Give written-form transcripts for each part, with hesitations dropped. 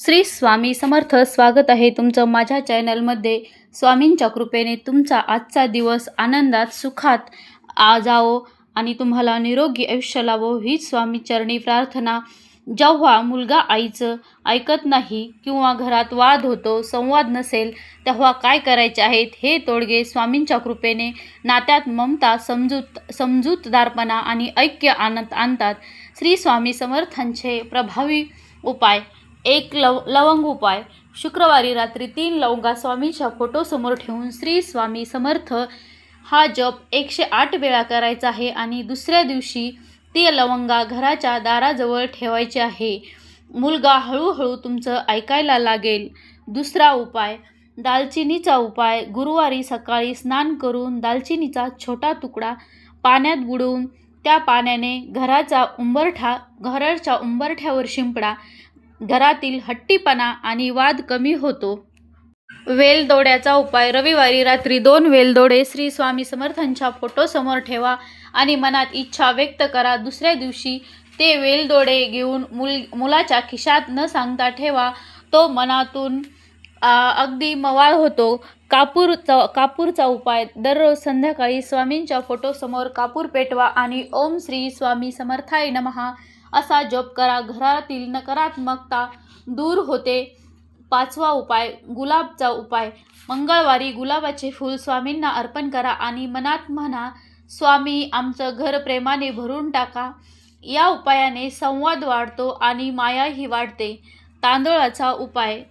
श्री स्वामी समर्थ. स्वागत आहे तुमचं माझ्या चॅनलमध्ये. स्वामींच्या कृपेने तुमचा आजचा दिवस आनंदात सुखात जावो आणि तुम्हाला निरोगी आयुष्य लाभो हीच स्वामी चरणी प्रार्थना. जेव्हा मुलगा आईचं ऐकत नाही किंवा घरात वाद होतो, संवाद नसेल, तेव्हा काय करायचे आहेत हे तोडगे स्वामींच्या कृपेने नात्यात ममता, समजूतदारपणा आणि ऐक्य आणतात. श्री स्वामी समर्थांचे प्रभावी उपाय. एक लवंग उपाय. शुक्रवारी रात्री 3 लवंगा स्वामींच्या फोटोसमोर ठेवून श्री स्वामी समर्थ हा जप 108 वेळा करायचा आहे आणि दुसऱ्या दिवशी ती लवंगा घराच्या दाराजवळ ठेवायची आहे. मुलगा हळूहळू तुमचं ऐकायला लागेल. दुसरा उपाय. दालचिनीचा उपाय. गुरुवारी सकाळी स्नान करून दालचिनीचा छोटा तुकडा पाण्यात बुडवून त्या पाण्याने घराच्या उंबरठ्यावर शिंपडा. घरातील हट्टीपणा आणि वाद कमी होतो. वेलदोड्याचा उपाय. रविवारी रात्री 2 वेलदोडे श्री स्वामी समर्थांच्या फोटोसमोर ठेवा आणि मनात इच्छा व्यक्त करा. दुसऱ्या दिवशी ते वेलदोडे घेऊन मुलाच्या खिशात न सांगता ठेवा. तो मनातून अगदी मवाळ होतो. कापूरचा उपाय. दररोज संध्याकाळी स्वामींच्या फोटोसमोर कापूर पेटवा आणि ओम श्री स्वामी समर्थाय नमः असा जप करा. घरातील नकारात्मकता दूर होते. 5वा उपाय. गुलाबचा उपाय. मंगळवारी गुलाबाचे फूल स्वामींना अर्पण करा आणि मनात म्हणा, स्वामी आमचं घर प्रेमाने भरून टाका. या उपायाने संवाद वाढतो आणि मायाही वाढते. तांदळाचा उपाय.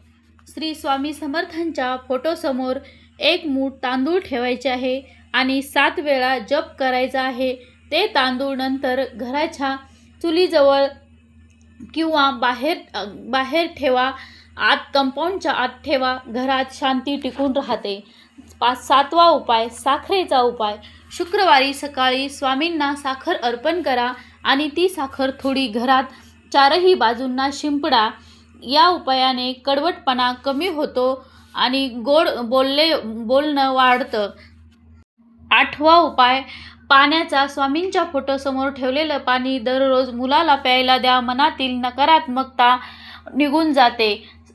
श्री स्वामी समर्थांच्या फोटोसमोर 1 मूठ तांदूळ ठेवायचे आहे आणि 7 वेळा जप करायचा आहे. ते तांदूळ नंतर घराच्या चुलीजवळ किंवा बाहेर ठेवा. कंपाऊंडच्या आत ठेवा. घरात शांती टिकून राहते. 7वा उपाय. साखरेचा उपाय. शुक्रवारी सकाळी स्वामींना साखर अर्पण करा आणि ती साखर थोडी घरात 4ही बाजूंना शिंपडा. या उपायाने कडवटपणा कमी होतो आणि गोड बोलणं वाढतं. 8वा उपाय. पाण्याचा. स्वामींच्या फोटोसमोर ठेवलेलं पाणी दररोज मुलाला प्यायला द्या. मनातील नकारात्मकता निघून जाते.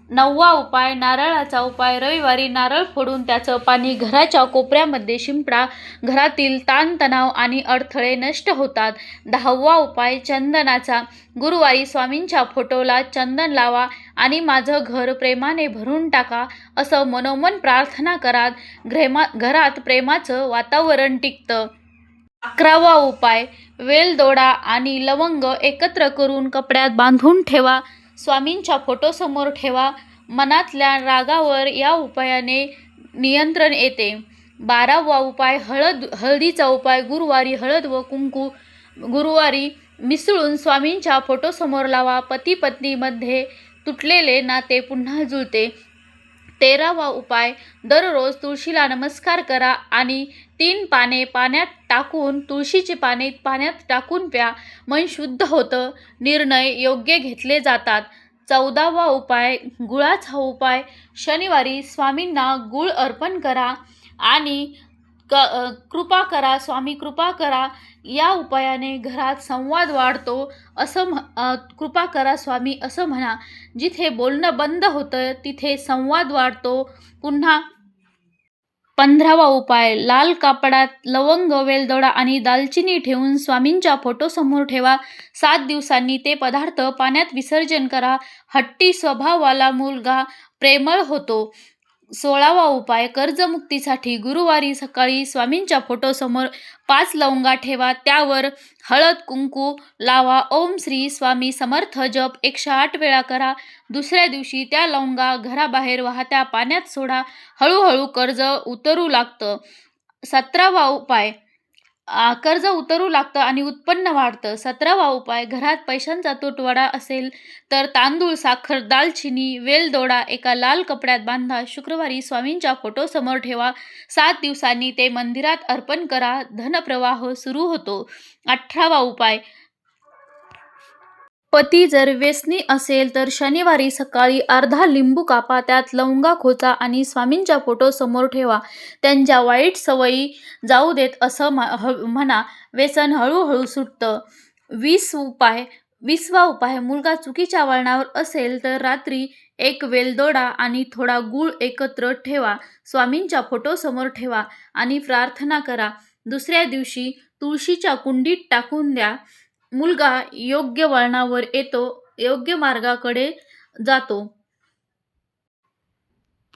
9वा उपाय. नारळाचा उपाय. रविवारी नारळ फोडून त्याचं पाणी घराच्या कोपऱ्यामध्ये शिंपडा. घरातील ताणतणाव आणि अडथळे नष्ट होतात. 10वा उपाय. चंदनाचा. गुरुवारी स्वामींच्या फोटोला चंदन लावा आणि माझं घर प्रेमाने भरून टाका असं मनोमन प्रार्थना करा. घरात प्रेमाचं वातावरण टिकतं. 11वा उपाय. वेलदोडा आणि लवंग एकत्र करून कपड्यात बांधून ठेवा. स्वामींच्या फोटोसमोर ठेवा. मनातल्या रागावर या उपायाने नियंत्रण येते. 12वा उपाय. हळदीचा उपाय. गुरुवारी हळद व कुंकू गुरुवारी मिसळून स्वामींच्या फोटोसमोर लावा. पती पत्नीमध्ये तुटलेले नाते पुन्हा जुळते. 13वा उपाय. दररोज तुळशीला नमस्कार करा आणि 3 पाने पाण्यात टाकून तुळशीची पाने पाण्यात टाकून प्या. मन शुद्ध होतं. निर्णय योग्य घेतले जातात. 14वा उपाय. गुळाचा उपाय. शनिवारी स्वामींना गुळ अर्पण करा आणि कृपा करा, स्वामी कृपा करा. या उपायाने घरात संवाद वाढतो. कृपा करा स्वामी असं म्हणा. जिथे बोलणं बंद होतं तिथे संवाद वाढतो. पुन्हा 15वा उपाय. लाल कापडात लवंग, वेलदोडा आणि दालचिनी ठेवून स्वामींच्या फोटोसमोर ठेवा. 7 दिवसांनी ते पदार्थ पाण्यात विसर्जन करा. हट्टी स्वभावाला मुलगा प्रेमळ होतो. 16वा उपाय. कर्जमुक्तीसाठी. गुरुवारी सकाळी स्वामींच्या फोटोसमोर 5 लवंगा ठेवा. त्यावर हळद कुंकू लावा. ओम श्री स्वामी समर्थ जप 108 वेळा करा. दुसऱ्या दिवशी त्या लवंगा घराबाहेर वाहत्या पाण्यात सोडा. हळूहळू कर्ज उतरू लागतं. 17वा उपाय. कर्ज उतरू लागतं आणि उत्पन्न वाढतं. 17वा उपाय. घरात पैशांचा तुटवडा असेल तर तांदूळ, साखर, दालचिनी, वेलदोडा एका लाल कपड्यात बांधा. शुक्रवारी स्वामींच्या फोटोसमोर ठेवा. 7 दिवसांनी ते मंदिरात अर्पण करा. धनप्रवाह सुरू होतो. 18वा उपाय. पती जर व्यसनी असेल तर शनिवारी सकाळी अर्धा लिंबू कापा. त्यात लवंगा खोचा आणि स्वामींच्या फोटोसमोर ठेवा. त्यांच्या वाईट सवयी जाऊ देत असं म्हणा. व्यसन हळूहळू सुटतं. 20 उपाय. 20वा उपाय, मुलगा चुकीच्या वळणावर असेल तर रात्री एक वेलदोडा आणि थोडा गूळ एकत्र ठेवा, स्वामींच्या फोटोसमोर ठेवा आणि प्रार्थना करा. दुसऱ्या दिवशी तुळशीच्या कुंडीत टाकून द्या. मुलगा योग्य वळणावर येतो, योग्य मार्गाकडे जातो.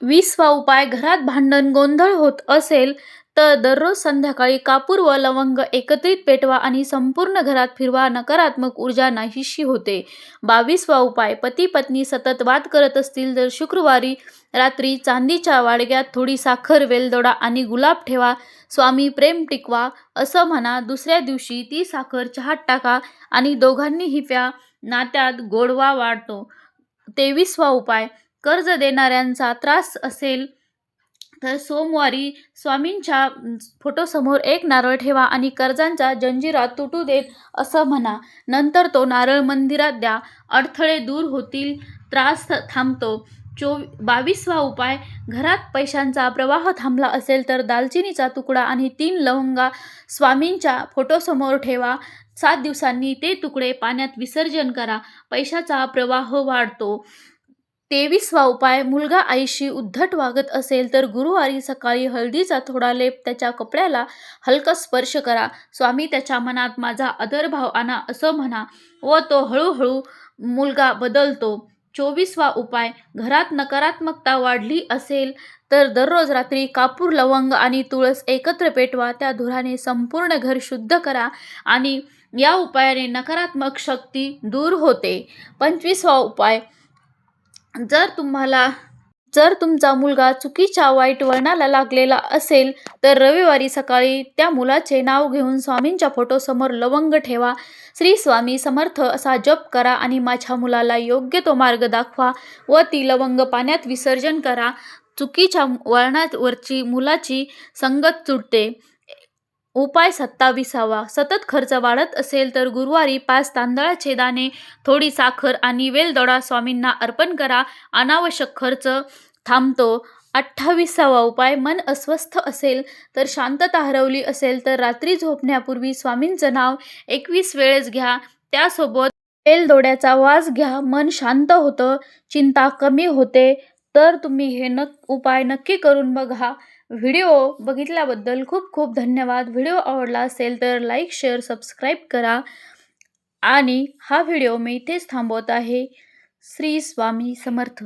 20वा उपाय, घरात भांडण गोंधळ होत असेल तर दररोज संध्याकाळी कापूर व लवंग एकत्रित पेटवा आणि संपूर्ण घरात फिरवा. नकारात्मक ऊर्जा नाहीशी होते. 22वा उपाय, पती पत्नी सतत वाद करत असतील तर शुक्रवारी रात्री चांदीच्या वाडग्यात थोडी साखर, वेलदोडा आणि गुलाब ठेवा. स्वामी प्रेम टिकवा असं म्हणा. दुसऱ्या दिवशी ती साखर चहात टाका आणि दोघांनीही प्या. नात्यात गोडवा वाढतो. 23वा उपाय, कर्ज देणाऱ्यांचा त्रास असेल तर सोमवारी स्वामींच्या फोटोसमोर एक नारळ ठेवा आणि कर्जांच्या जंजिरा तुटू देत असं म्हणा. नंतर तो नारळ मंदिरात द्या. अडथळे दूर होतील, त्रास थांबतो. 22वा उपाय, घरात पैशांचा प्रवाह थांबला असेल तर दालचिनीचा तुकडा आणि 3 लवंगा स्वामींच्या फोटोसमोर ठेवा. 7 दिवसांनी ते तुकडे पाण्यात विसर्जन करा. पैशाचा प्रवाह वाढतो. 23वा उपाय, मुलगा आईशी उद्धट वागत असेल तर गुरुवारी सकाळी हळदीचा थोडा लेप त्याच्या कपड्याला हलका स्पर्श करा. स्वामी त्याच्या मनात माझा आदरभाव आणा असं म्हणा व तो हळूहळू मुलगा बदलतो. 24वा उपाय, घरात नकारात्मकता वाढली असेल तर दररोज रात्री कापूर, लवंग आणि तुळस एकत्र पेटवा. त्या धुराने संपूर्ण घर शुद्ध करा आणि या उपायाने नकारात्मक शक्ती दूर होते. 25वा उपाय, जर तुमचा मुलगा चुकीच्या वाईट वळणाला लागलेला असेल तर रविवारी सकाळी त्या मुलाचे नाव घेऊन स्वामींच्या फोटोसमोर लवंग ठेवा. श्री स्वामी समर्थ असा जप करा आणि माझ्या मुलाला योग्य तो मार्ग दाखवा व ती लवंग पाण्यात विसर्जन करा. चुकीच्या वळणावरची मुलाची संगत तुटते. उपाय 27वा, सतत खर्च वाढत असेल तर गुरुवारी 5 तांदळाचे दाणे, थोडी साखर आणि वेलदोडा स्वामींना अर्पण करा. अनावश्यक खर्च थांबतो. 28वा उपाय, मन अस्वस्थ असेल तर शांतता हरवली असेल तर रात्री झोपण्यापूर्वी स्वामींचं नाव 21 वेळेस घ्या. त्यासोबत वेलदोड्याचा वास घ्या. मन शांत होतं, चिंता कमी होते. तर तुम्ही हे उपाय नक्की करून बघा. व्हिडिओ बघितल्याबद्दल खूप खूप धन्यवाद. व्हिडिओ आवडला असेल तर लाईक, शेअर, सबस्क्राईब करा आणि हा व्हिडिओ मी इथेच थांबवत आहे. श्री स्वामी समर्थ.